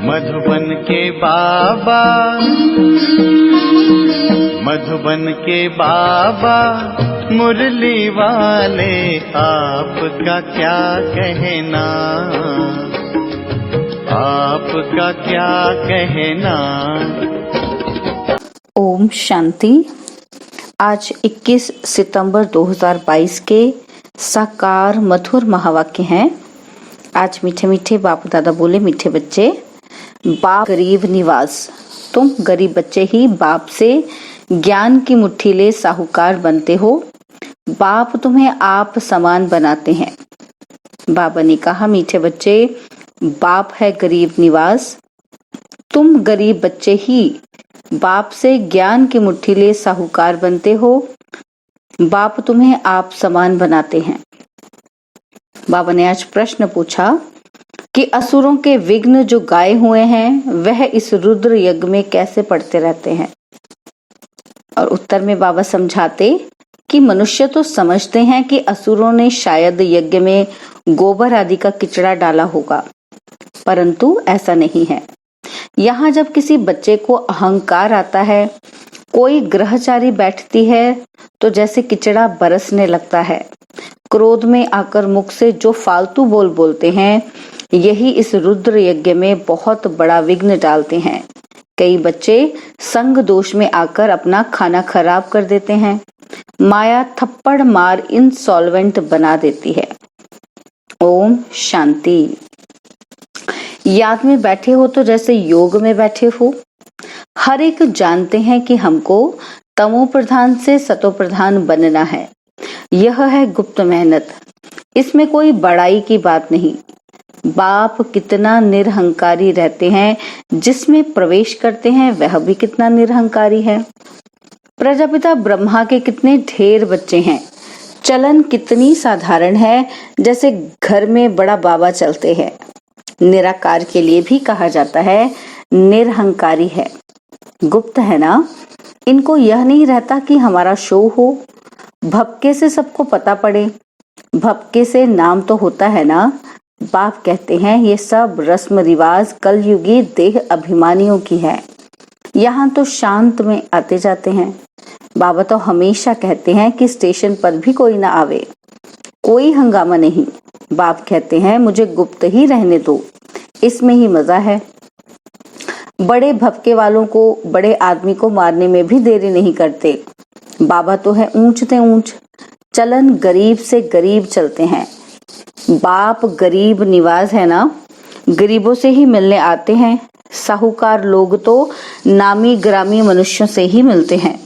मधुबन के बाबा, मधुबन के बाबा मुरली वाले, आपका क्या कहना, आपका क्या कहना। ओम शांति। आज 21 सितंबर 2022 के साकार मधुर महावाक्य हैं। आज मीठे मीठे बाप दादा बोले, मीठे बच्चे, बाप गरीब निवास, तुम गरीब बच्चे ही बाप से ज्ञान की मुट्ठी ले साहूकार बनते हो। बाप तुम्हें आप समान बनाते हैं। बाबा ने कहा, मीठे बच्चे, बाप है गरीब निवास, तुम गरीब बच्चे ही बाप से ज्ञान की मुट्ठी ले साहूकार बनते हो। बाप तुम्हें आप समान बनाते हैं। बाबा ने आज प्रश्न पूछा कि असुरों के विघ्न जो गाए हुए हैं वह इस रुद्र यज्ञ में कैसे पड़ते रहते हैं। और उत्तर में बाबा समझाते कि मनुष्य तो समझते हैं कि असुरों ने शायद यज्ञ में गोबर आदि का किचड़ा डाला होगा, परंतु ऐसा नहीं है। यहाँ जब किसी बच्चे को अहंकार आता है, कोई ग्रहचारी बैठती है तो जैसे किचड़ा बरसने लगता है। क्रोध में आकर मुख से जो फालतू बोल बोलते हैं, यही इस रुद्र यज्ञ में बहुत बड़ा विघ्न डालते हैं। कई बच्चे संग दोष में आकर अपना खाना खराब कर देते हैं। माया थप्पड़ मार इंसॉल्वेंट बना देती है। ओम शांति। याद में बैठे हो तो जैसे योग में बैठे हो। हर एक जानते हैं कि हमको तमो प्रधान से सतो प्रधान बनना है। यह है गुप्त मेहनत, इसमें कोई बड़ाई की बात नहीं। बाप कितना निरहंकारी रहते हैं, जिसमें प्रवेश करते हैं वह भी कितना निरहंकारी है। प्रजापिता ब्रह्मा के कितने ढेर बच्चे हैं। चलन कितनी साधारण है, जैसे घर में बड़ा बाबा चलते हैं। निराकार के लिए भी कहा जाता है निरहंकारी है। गुप्त है ना, इनको यह नहीं रहता कि हमारा शो हो, भपके से सबको पता पड़े। भपके से नाम तो होता है ना। बाप कहते हैं ये सब रस्म रिवाज कलयुगी देह अभिमानियों की है। यहाँ तो शांत में आते जाते हैं। बाबा तो हमेशा कहते हैं कि स्टेशन पर भी कोई ना आवे, कोई हंगामा नहीं। बाप कहते हैं मुझे गुप्त ही रहने दो, इसमें ही मजा है। बड़े भपके वालों को, बड़े आदमी को मारने में भी देरी नहीं करते। बाबा तो है ऊंच ते ऊंच, चलन गरीब से गरीब चलते हैं। बाप गरीब निवास है ना, गरीबों से ही मिलने आते हैं। साहूकार लोग तो नामी ग्रामी मनुष्यों से ही मिलते हैं।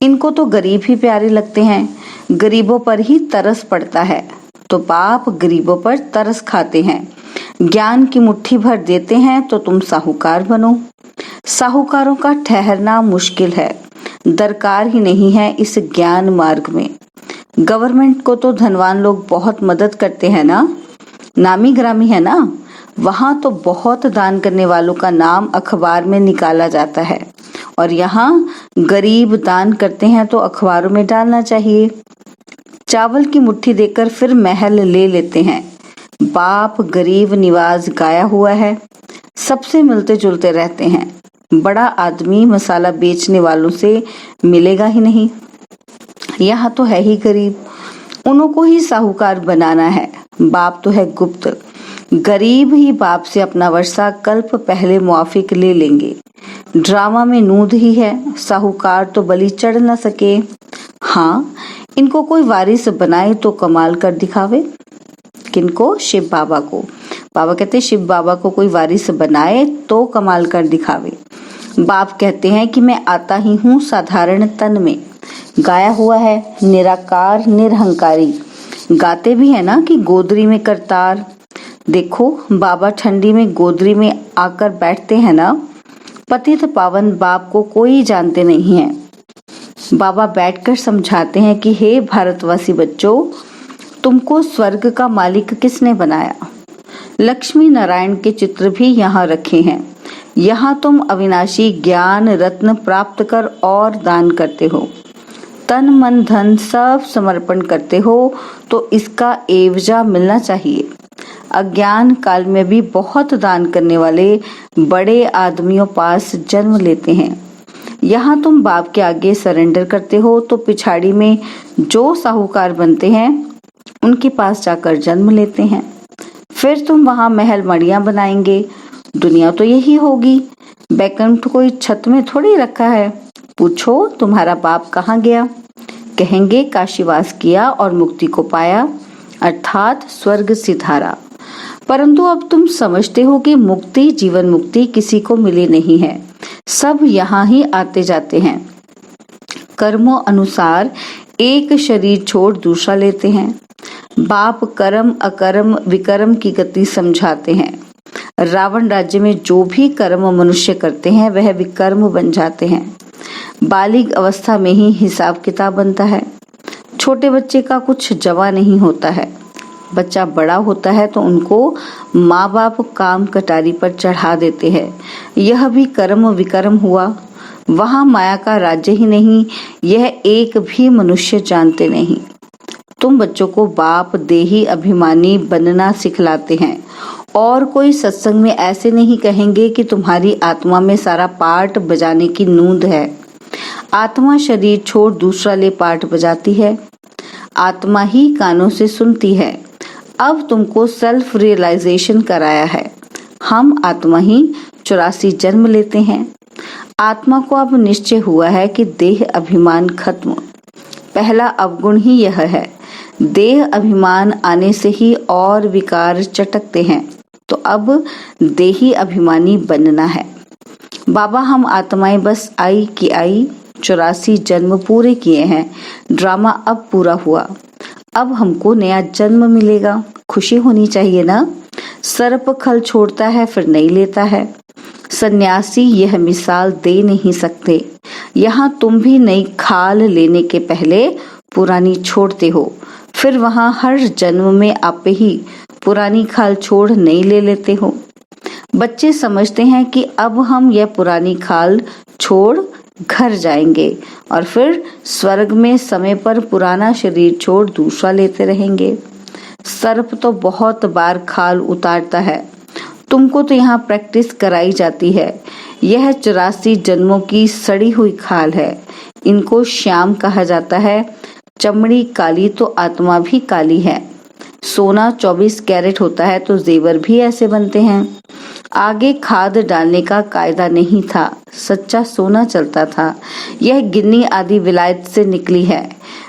इनको तो गरीब ही प्यारे लगते हैं, गरीबों पर ही तरस पड़ता है। तो बाप गरीबों पर तरस खाते हैं, ज्ञान की मुट्ठी भर देते हैं तो तुम साहूकार बनो। साहूकारों का ठहरना मुश्किल है, दरकार ही नहीं है इस ज्ञान मार्ग में। गवर्नमेंट को तो धनवान लोग बहुत मदद करते हैं ना, नामी ग्रामी है ना, वहां तो बहुत दान करने वालों का नाम अखबार में निकाला जाता है। और यहाँ गरीब दान करते हैं तो अखबारों में डालना चाहिए। चावल की मुट्ठी देकर फिर महल ले लेते हैं। बाप गरीब निवाज गाया हुआ है, सबसे मिलते जुलते रहते हैं। बड़ा आदमी मसाला बेचने वालों से मिलेगा ही नहीं। यहाँ तो है ही गरीब, उन्हों को ही साहूकार बनाना है। बाप तो है गुप्त, गरीब ही बाप से अपना वर्षा कल्प पहले मुआफिक ले लेंगे। ड्रामा में नूद ही है, साहूकार तो बलि चढ़ न सके। हाँ, इनको कोई वारिस बनाए तो कमाल कर दिखावे। किनको? शिव बाबा को। बाबा कहते शिव बाबा को कोई वारिस बनाए तो कमाल कर दिखावे। बाप कहते हैं कि मैं आता ही हूँ साधारण तन में। गाया हुआ है निराकार निरहंकारी। गाते भी है ना कि गोदरी में करतार। देखो बाबा ठंडी में गोदरी में आकर बैठते हैं ना। पतित पावन बाप को कोई जानते नहीं है। बाबा बैठकर समझाते हैं कि हे भारतवासी बच्चों, तुमको स्वर्ग का मालिक किसने बनाया। लक्ष्मी नारायण के चित्र भी यहाँ रखे हैं। यहाँ तुम अविनाशी ज्ञान रत्न प्राप्त कर और दान करते हो, तन मन धन सब समर्पण करते हो, तो इसका एवजा मिलना चाहिए। अज्ञान काल में भी बहुत दान करने वाले बड़े आदमियों पास जन्म लेते हैं। यहाँ तुम बाप के आगे सरेंडर करते हो तो पिछाड़ी में जो साहूकार बनते हैं उनके पास जाकर जन्म लेते हैं। फिर तुम वहां महल मड़ियां बनाएंगे। दुनिया तो यही होगी। बैकुंठ कोई छत में थोड़ी रखा है। पूछो तुम्हारा बाप कहाँ गया? कहेंगे काशीवास किया और मुक्ति को पाया, अर्थात स्वर्ग सिधारा। परंतु अब तुम समझते हो कि मुक्ति, जीवन मुक्ति किसी को मिली नहीं है। सब यहाँ ही आते जाते हैं। कर्मों अनुसार एक शरीर छोड़ दूसरा लेते हैं। बाप कर्म अकर्म विकर्म की गति समझाते हैं। रावण राज्य में जो भी कर्म मनुष्य करते हैं वह विकर्म बन जाते हैं। बालिग अवस्था में ही हिसाब किताब बनता है। छोटे बच्चे का कुछ जवा नहीं होता है। बच्चा बड़ा होता है तो उनको माँ बाप काम कटारी पर चढ़ा देते हैं। यह भी कर्म विकर्म हुआ। वहाँ माया का राज्य ही नहीं, यह एक भी मनुष्य जानते नहीं। तुम बच्चों को बाप देही अभिमानी बनना सिखलाते हैं और कोई सत्संग में ऐसे नहीं कहेंगे कि तुम्हारी आत्मा में सारा पार्ट बजाने की नूंद है। आत्मा शरीर छोड़ दूसरा ले पार्ट बजाती है। आत्मा ही कानों से सुनती है। अब तुमको सेल्फ रियलाइजेशन कराया है। हम आत्मा ही 84 जन्म लेते हैं। आत्मा को अब निश्चय हुआ है कि देह अभिमान खत्म। पहला अवगुण ही यह है। देह अभिमान आने से ही और विकार चटकते हैं। तो अब देही अभिमानी बनना है। बाबा हम आत्माएं बस आई कि आई, 84 जन्म पूरे किए हैं। ड्रामा अब पूरा हुआ। अब हमको नया जन्म मिलेगा। खुशी होनी चाहिए ना। सर्प खल छोड़ता है फिर नहीं लेता है। सन्यासी यह मिसाल दे नहीं सकते। यहाँ तुम भी नई खाल लेने के पहले पुरानी छोड़ते हो। फिर वहाँ हर जन्म में आप ही पुरानी खाल छोड़ नई ले लेते हो। बच्चे समझते हैं कि अब हम यह पुरानी खाल छोड़ घर जाएंगे और फिर स्वर्ग में समय पर पुराना शरीर छोड़ दूसरा लेते रहेंगे। सर्प तो बहुत बार खाल उतारता है। तुमको तो यहाँ प्रैक्टिस कराई जाती है। यह 84 जन्मों की सड़ी हुई खाल है। इनको श्याम कहा जाता है। चमड़ी काली तो आत्मा भी काली है। सोना 24 कैरेट होता है तो जेवर भी ऐसे बनते हैं। आगे खाद डालने का कायदा नहीं था। सच्चा सोना चलता था। यह गिन्नी आदि विलायत से निकली है।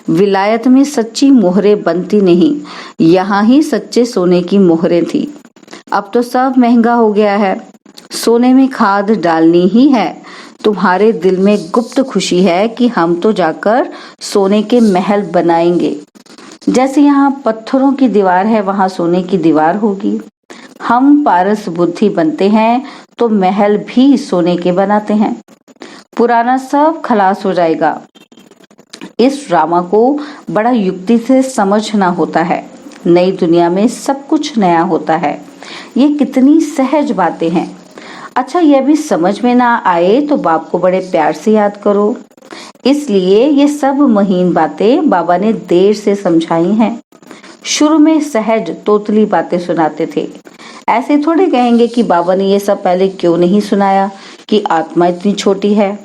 विलायत में सच्ची मोहरें बनती नहीं। यहाँ ही सच्चे सोने की मोहरें थी। अब तो सब महंगा हो गया है। सोने में खाद डालनी ही है। तुम्हारे दिल में गुप्त खुशी है कि हम तो जाकर सोने के महल बनाएंगे। जैसे यहाँ पत्थरों की दीवार है वहाँ सोने की दीवार होगी। हम पारस बुद्धि बनते हैं तो महल भी सोने के बनाते हैं। पुराना सब खलास हो जाएगा। इस ड्रामा को बड़ा युक्ति से समझना होता है। नई दुनिया में सब कुछ नया होता है। ये कितनी सहज बातें हैं। अच्छा, यह भी समझ में ना आए तो बाप को बड़े प्यार से याद करो। इसलिए ये सब महीन बातें बाबा ने देर से समझाई हैं। शुरू में सहज तोतली बातें सुनाते थे। ऐसे थोड़े कहेंगे कि बाबा ने ये सब पहले क्यों नहीं सुनाया कि आत्मा इतनी छोटी है।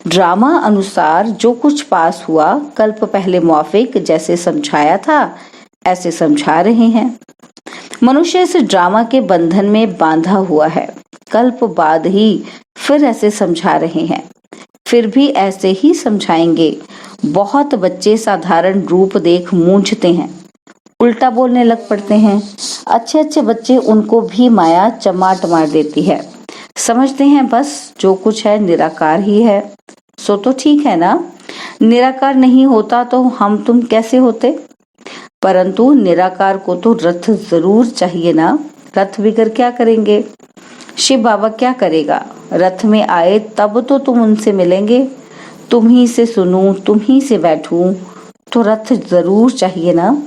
ड्रामा अनुसार जो कुछ पास हुआ कल्प पहले मुआफिक जैसे समझाया था ऐसे समझा रहे हैं। मनुष्य इस ड्रामा के बंधन में बांधा हुआ है। कल्प बाद ही फिर ऐसे समझा रहे हैं। फिर भी ऐसे ही समझाएंगे। बहुत बच्चे साधारण रूप देख मूंझते हैं, उल्टा बोलने लग पड़ते हैं। अच्छे अच्छे बच्चे उनको भी माया चमाट मार देती है। समझते हैं बस जो कुछ है निराकार ही है। सो तो ठीक है ना। निराकार नहीं होता तो हम तुम कैसे होते। परंतु निराकार को तो रथ जरूर चाहिए ना। रथ बिगर क्या करेंगे। शिव बाबा क्या करेगा। रथ में आए तब तो तुम उनसे मिलेंगे। तुम ही से सुनूं, तुम ही से बैठूं, तो रथ जरूर चाहिए ना।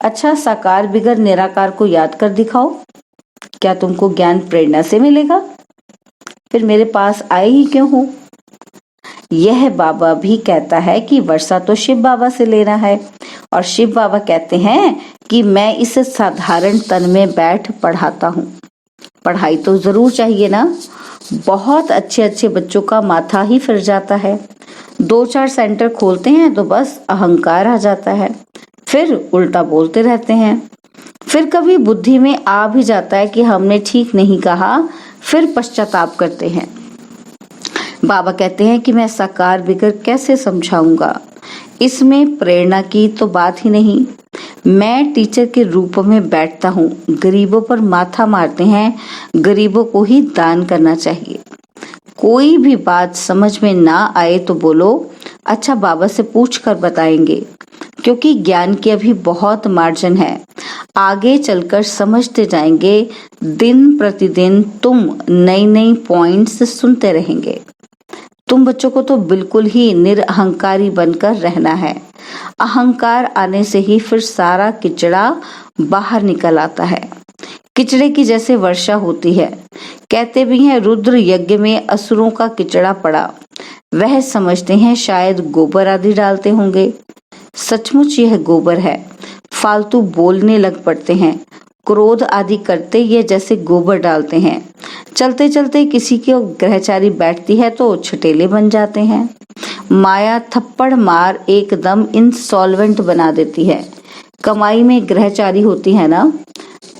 अच्छा, साकार बिगर निराकार को याद कर दिखाओ। क्या तुमको ज्ञान प्रेरणा से मिलेगा। फिर मेरे पास आए ही क्यों हो। यह बाबा भी कहता है कि वर्षा तो शिव बाबा से लेना है और शिव बाबा कहते हैं कि मैं इस साधारण तन में बैठ पढ़ाता हूँ। पढ़ाई तो जरूर चाहिए ना। बहुत अच्छे अच्छे बच्चों का माथा ही फिर जाता है। 2-4 सेंटर खोलते हैं तो बस अहंकार आ जाता है, फिर उल्टा बोलते रहते हैं। फिर कभी बुद्धि में आ भी जाता है कि हमने ठीक नहीं कहा, फिर पश्चाताप करते हैं। बाबा कहते हैं कि मैं साकार बिगर कैसे समझाऊंगा, इसमें प्रेरणा की तो बात ही नहीं। मैं टीचर के रूप में बैठता हूँ, गरीबों पर माथा मारते हैं, गरीबों को ही दान करना चाहिए। कोई भी बात समझ में ना आए तो बोलो अच्छा बाबा से पूछ कर बताएंगे, क्योंकि ज्ञान की अभी बहुत मार्जिन है, आगे चलकर समझते जाएंगे। दिन प्रतिदिन तुम नई नई पॉइंट्स सुनते रहेंगे। तुम बच्चों को तो बिल्कुल ही निरअहंकारी बनकर रहना है। अहंकार आने से ही फिर सारा किचड़ा बाहर निकल आता है। किचड़े की जैसे वर्षा होती है। कहते भी हैं रुद्र यज्ञ में असुरों का किचड़ा पड़ा, वह समझते हैं शायद गोबर आदि डालते होंगे। सचमुच यह गोबर है। फालतू बोलने लग पड़ते हैं, क्रोध आदि करते ये जैसे गोबर डालते हैं। चलते चलते किसी की ग्रहचारी बैठती है तो छटेले बन जाते हैं। माया थप्पड़ मार एकदम इंसॉल्वेंट बना देती है। कमाई में ग्रहचारी होती है ना,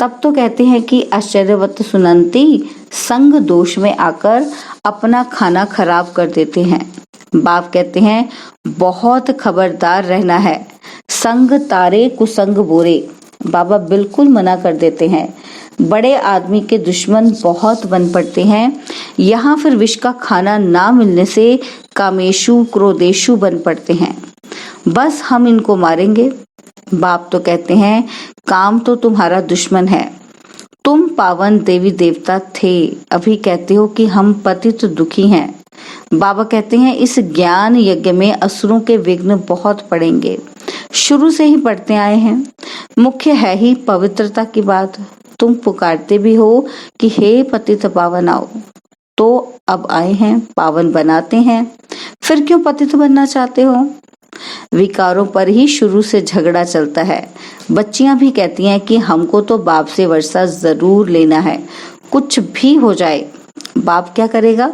तब तो कहते हैं कि आश्चर्यवत सुनंती संग दोष में आकर अपना खाना खराब कर देते हैं। बाप कहते हैं बहुत खबरदार रहना है, संग तारे कुसंग बोरे। बाबा बिल्कुल मना कर देते हैं। बड़े आदमी के दुश्मन बहुत बन पड़ते हैं। यहाँ फिर विष का खाना ना मिलने से कामेशु क्रोधेशु बन पड़ते हैं। बस हम इनको मारेंगे। बाप तो कहते हैं काम तो तुम्हारा दुश्मन है। तुम पावन देवी देवता थे, अभी कहते हो कि हम पतित दुखी हैं। बाबा कहते हैं इस ज्ञान यज्ञ में असुरों के विघ्न बहुत पड़ेंगे, शुरू से ही पढ़ते आए हैं। मुख्य है ही पवित्रता की बात। तुम पुकारते भी हो कि हे पतित पावन आओ, तो अब आए हैं, पावन बनाते हैं। फिर क्यों पतित बनना चाहते हो? विकारों पर ही शुरू से झगड़ा चलता है। बच्चियां भी कहती हैं कि हमको तो बाप से वर्षा जरूर लेना है, कुछ भी हो जाए। बाप क्या करेगा?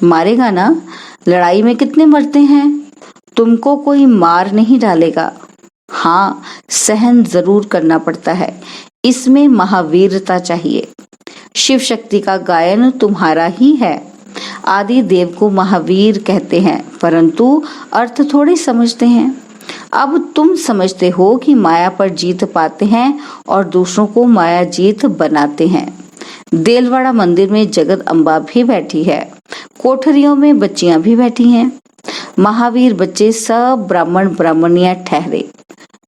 मारेगा ना। लड़ाई में कितने मरते हैं, तुमको कोई मार नहीं डालेगा। हाँ, सहन जरूर करना पड़ता है, इसमें महावीरता चाहिए। शिव शक्ति का गायन तुम्हारा ही है। आदि देव को महावीर कहते हैं, परंतु अर्थ थोड़ी समझते हैं। अब तुम समझते हो कि माया पर जीत पाते हैं और दूसरों को माया जीत बनाते हैं। देलवाड़ा मंदिर में जगत अम्बा भी बैठी है, कोठरियों में बच्चियां भी बैठी हैं। महावीर बच्चे सब ब्राह्मण ब्राह्मणियां ठहरे।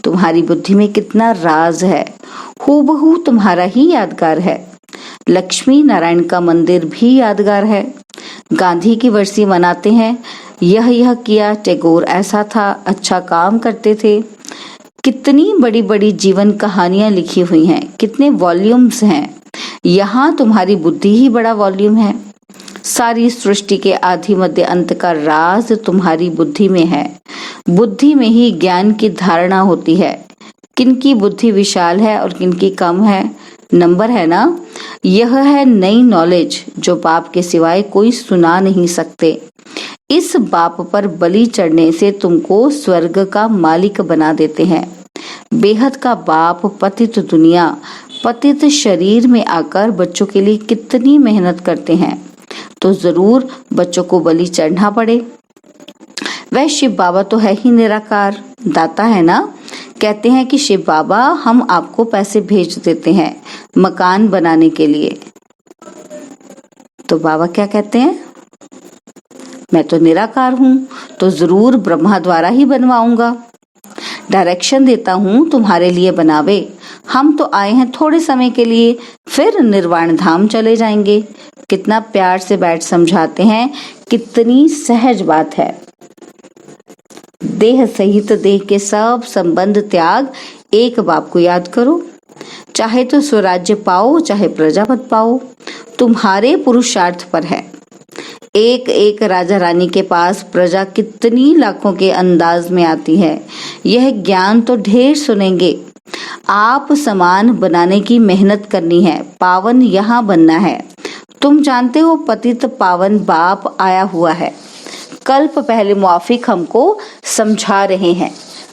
तुम्हारी बुद्धि में कितना राज है, हूबहू तुम्हारा ही यादगार है। लक्ष्मी नारायण का मंदिर भी यादगार है। गांधी की वर्सी मनाते हैं, यह किया, टैगोर ऐसा था, अच्छा काम करते थे। कितनी बड़ी बड़ी जीवन कहानियां लिखी हुई हैं, कितने वॉल्यूम्स हैं। यहाँ तुम्हारी बुद्धि ही बड़ा वॉल्यूम है। सारी सृष्टि के आदि मध्य अंत का राज तुम्हारी बुद्धि में है। बुद्धि में ही ज्ञान की धारणा होती है। किनकी बुद्धि विशाल है और किनकी कम है, नंबर है ना। यह है नई नॉलेज जो बाप के सिवाय कोई सुना नहीं सकते। इस बाप पर बलि चढ़ने से तुमको स्वर्ग का मालिक बना देते हैं। बेहद का बाप पतित दुनिया, पतित शरीर में आकर बच्चों के लिए कितनी मेहनत करते हैं, तो जरूर बच्चों को बलि चढ़ना पड़े। वह शिव बाबा तो है ही निराकार, दाता है ना। कहते हैं कि शिव बाबा हम आपको पैसे भेज देते हैं मकान बनाने के लिए। तो बाबा क्या कहते हैं, मैं तो निराकार हूँ, तो जरूर ब्रह्मा द्वारा ही बनवाऊंगा। डायरेक्शन देता हूँ तुम्हारे लिए बनावे। हम तो आए हैं थोड़े समय के लिए, फिर निर्वाण धाम चले जाएंगे। कितना प्यार से बैठ समझाते हैं, कितनी सहज बात है। देह सहित देह के सब संबंध त्याग, एक बाप को याद करो। चाहे तो स्वराज्य पाओ, चाहे प्रजापत पाओ, तुम्हारे पुरुषार्थ पर है। एक एक राजा रानी के पास प्रजा कितनी लाखों के अंदाज में आती है। यह ज्ञान तो ढेर सुनेंगे। आप समान बनाने की मेहनत करनी है, पावन यहाँ बनना है। तुम जानते हो पतित पावन बाप आया हुआ है, कल्प पहले मुआफिक हमको समझा रहे हैं।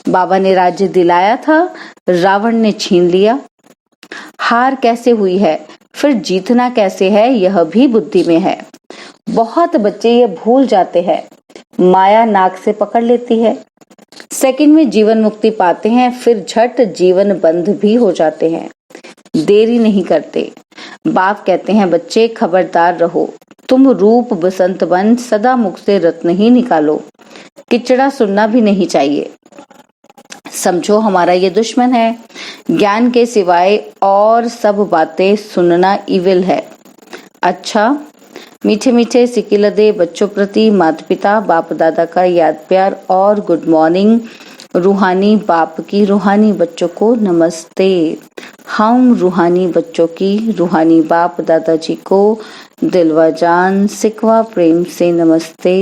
बाबा ने राज्य दिलाया था, रावण ने छीन लिया। हार कैसे हुई है, फिर जीतना कैसे है, यह भी बुद्धि में है। बहुत बच्चे ये भूल जाते हैं, माया नाक से पकड़ लेती है। सेकंड में जीवन मुक्ति पाते हैं, फिर झट जीवन बंद भी हो जाते हैं। देरी नहीं करते। बाप कहते हैं बच्चे खबरदार रहो, तुम रूप बसंत बन सदा मुख से रत्न ही निकालो। किचड़ा सुनना भी नहीं चाहिए। समझो हमारा ये दुश्मन है। ज्ञान के सिवाय और सब बातें सुनना इविल है। अच्छा, मीठे मीठे सिकिलदे बच्चों प्रति माता पिता बाप दादा का याद प्यार और गुड मॉर्निंग। रूहानी बाप की रूहानी बच्चों को नमस्ते। हम रूहानी बच्चों की रूहानी बाप दादाजी को दिलवा जान सिकवा प्रेम से नमस्ते।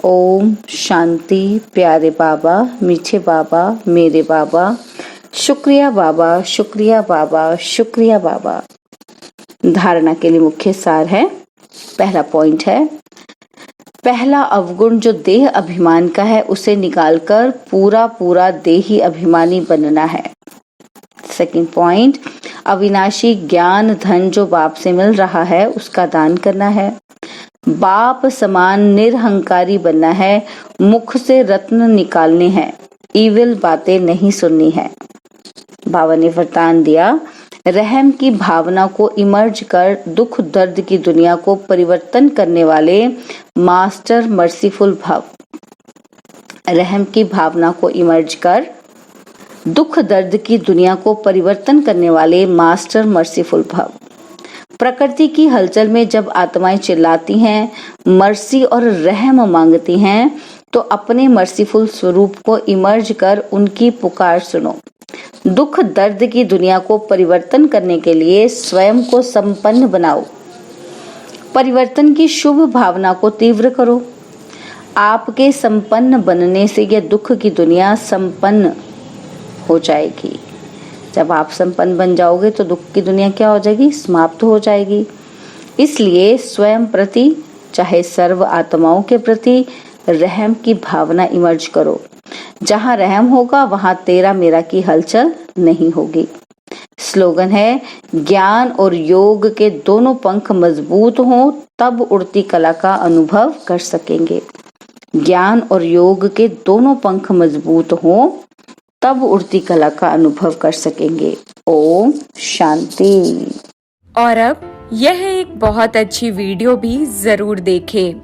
ओम शांति। प्यारे बाबा, मीठे बाबा, मेरे बाबा, शुक्रिया बाबा, शुक्रिया बाबा, शुक्रिया बाबा। धारणा के लिए मुख्य सार है। पहला पॉइंट है, पहला अवगुण जो देह अभिमान का है उसे निकालकर पूरा पूरा देही अभिमानी बनना है। सेकंड पॉइंट, अविनाशी ज्ञान धन जो बाप से मिल रहा है उसका दान करना है। बाप समान निरहंकारी बनना है, मुख से रत्न निकालने हैं, ईविल बातें नहीं सुननी है। बाबा ने वरदान दिया, रहम की भावना को इमर्ज कर दुख दर्द की दुनिया को परिवर्तन करने वाले मास्टर मर्सीफुल भव। रहम की भावना को इमर्ज कर दुख दर्द की दुनिया को परिवर्तन करने वाले मास्टर मर्सीफुल भव। प्रकृति की हलचल में जब आत्माएं चिल्लाती हैं, मर्सी और रहम मांगती हैं, तो अपने मर्सीफुल स्वरूप को इमर्ज कर उनकी पुकार सुनो। दुख दर्द की दुनिया को परिवर्तन करने के लिए स्वयं को संपन्न बनाओ। परिवर्तन की शुभ भावना को तीव्र करो। आपके संपन्न बनने से यह दुख की दुनिया संपन्न हो जाएगी। जब आप संपन्न बन जाओगे तो दुख की दुनिया क्या हो जाएगी? समाप्त हो जाएगी। इसलिए स्वयं प्रति चाहे सर्व आत्माओं के प्रति रहम की भावना इमर्ज करो। जहाँ रहम होगा वहाँ तेरा मेरा की हलचल नहीं होगी। स्लोगन है, ज्ञान और योग के दोनों पंख मजबूत हों तब उड़ती कला का अनुभव कर सकेंगे। ज्ञान और योग के दोनों पंख मजबूत हों तब उड़ती कला का अनुभव कर सकेंगे। ओम शांति। और अब यह एक बहुत अच्छी वीडियो भी जरूर देखें।